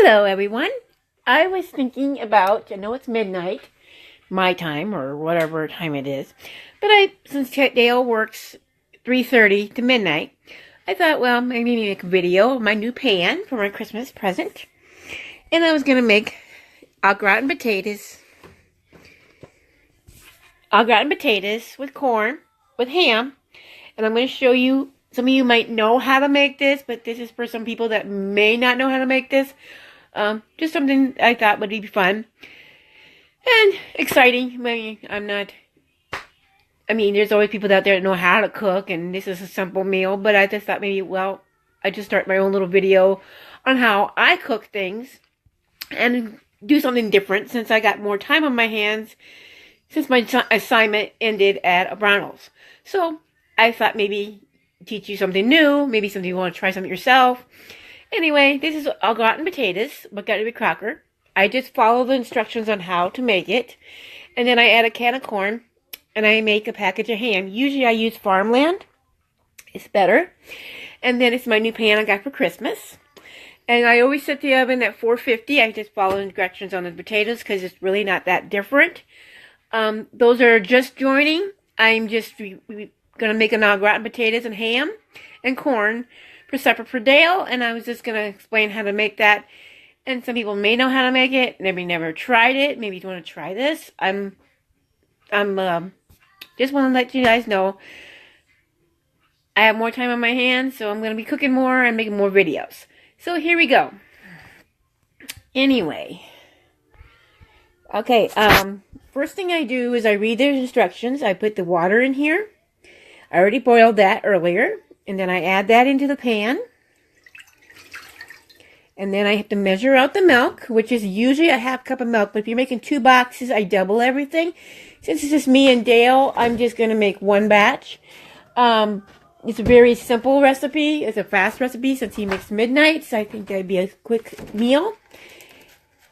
Hello, everyone. I was thinking about, I know it's midnight, my time, or whatever time it is, but since Dale works 3:30 to midnight, I thought, well, maybe make a video of my new pan for my Christmas present. And I was going to make au gratin potatoes. Au gratin potatoes with corn, with ham. And I'm going to show you, some of you might know how to make this, but this is for some people that may not know how to make this. Just something I thought would be fun and exciting. There's always people out there that know how to cook, and this is a simple meal, but I just thought maybe, well, I just start my own little video on how I cook things and do something different since I got more time on my hands since my assignment ended at O'Bronnell's. So I thought maybe teach you something new, maybe something you want to try something yourself. Anyway, this is au gratin potatoes, but got to be cracker. I just follow the instructions on how to make it. And then I add a can of corn, and I make a package of ham. Usually I use Farmland. It's better. And then it's my new pan I got for Christmas. And I always set the oven at 450. I just follow instructions on the potatoes because it's really not that different. Those are just joining. I'm just going to make an au gratin potatoes and ham and corn for supper for Dale, and I was just going to explain how to make that. And some people may know how to make it, maybe never tried it, maybe you want to try this. I'm just want to let you guys know I have more time on my hands, so I'm going to be cooking more and making more videos. So here we go. Anyway, okay, first thing I do is I read the instructions. I put the water in here. I already boiled that earlier. And then I add that into the pan. And then I have to measure out the milk, which is usually a half cup of milk. But if you're making 2 boxes, I double everything. Since it's just me and Dale, I'm just going to make 1 batch. It's a very simple recipe. It's a fast recipe since he makes midnight. So I think that'd be a quick meal.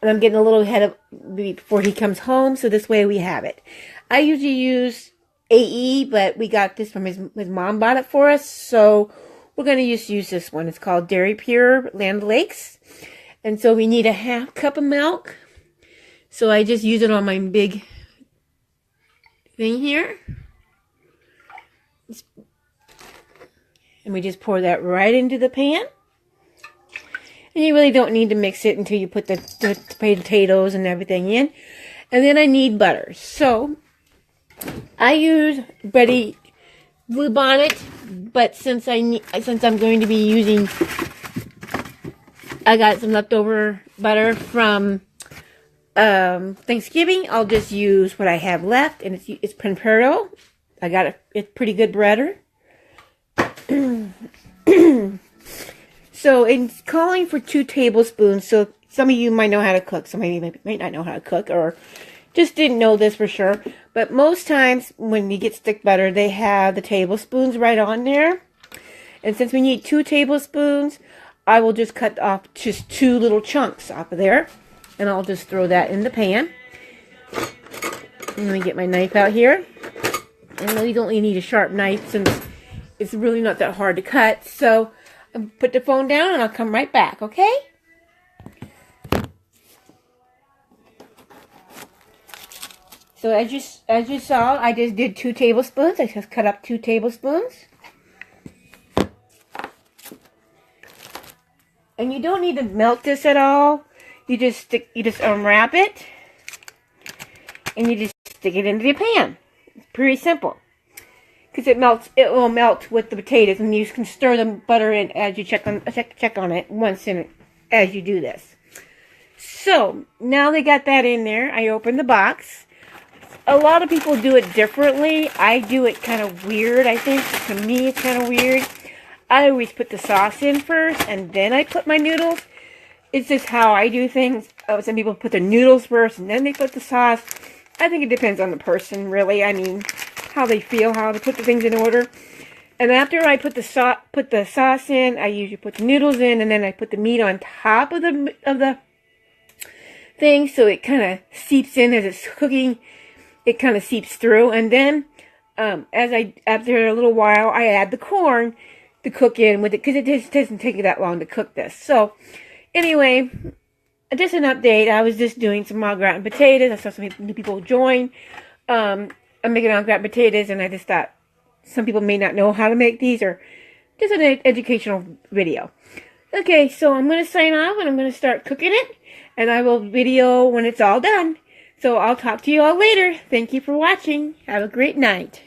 And I'm getting a little ahead of before he comes home. So this way we have it. I usually use AE, but we got this from his mom bought it for us, so we're going to use this one. It's called Dairy Pure Land Lakes, and so we need a half cup of milk, so I just use it on my big thing here, and we just pour that right into the pan, and you really don't need to mix it until you put the potatoes and everything in. And then I need butter, so I use Betty Blue Bonnet, but since I'm going to be using, I got some leftover butter from Thanksgiving. I'll just use what I have left, and it's Pampero. I got it's pretty good butter. So it's calling for 2 tablespoons. So some of you might know how to cook. Some of you might not know how to cook, or just didn't know this for sure. But most times when you get stick butter, they have the tablespoons right on there. And since we need 2 tablespoons, I will just cut off just 2 little chunks off of there. And I'll just throw that in the pan. And let me get my knife out here. And you don't really need a sharp knife since it's really not that hard to cut. So I'll put the phone down and I'll come right back, okay? So as you saw, I just did 2 tablespoons. I just cut up 2 tablespoons. And you don't need to melt this at all. You just unwrap it, and you just stick it into the pan. It's pretty simple. Because it will melt with the potatoes, and you can stir the butter in as you check on it once as you do this. So now they got that in there. I open the box. A lot of people do it differently. I do it kind of weird, I think. To me, it's kind of weird. I always put the sauce in first, and then I put my noodles. It's just how I do things. Some people put the noodles first, and then they put the sauce. I think it depends on the person, really. I mean, how they feel, how to put the things in order. And after I put the sauce in, I usually put the noodles in, and then I put the meat on top of the thing, so it kind of seeps in as it's cooking. It kind of seeps through, and then after a little while, I add the corn to cook in with it, because it just doesn't take that long to cook this. So anyway, just an update. I was just doing some au gratin potatoes. I saw some new people join. I'm making au gratin potatoes, and I just thought some people may not know how to make these, or just an educational video. Okay, so I'm going to sign off, and I'm going to start cooking it, and I will video when it's all done. So I'll talk to you all later. Thank you for watching. Have a great night.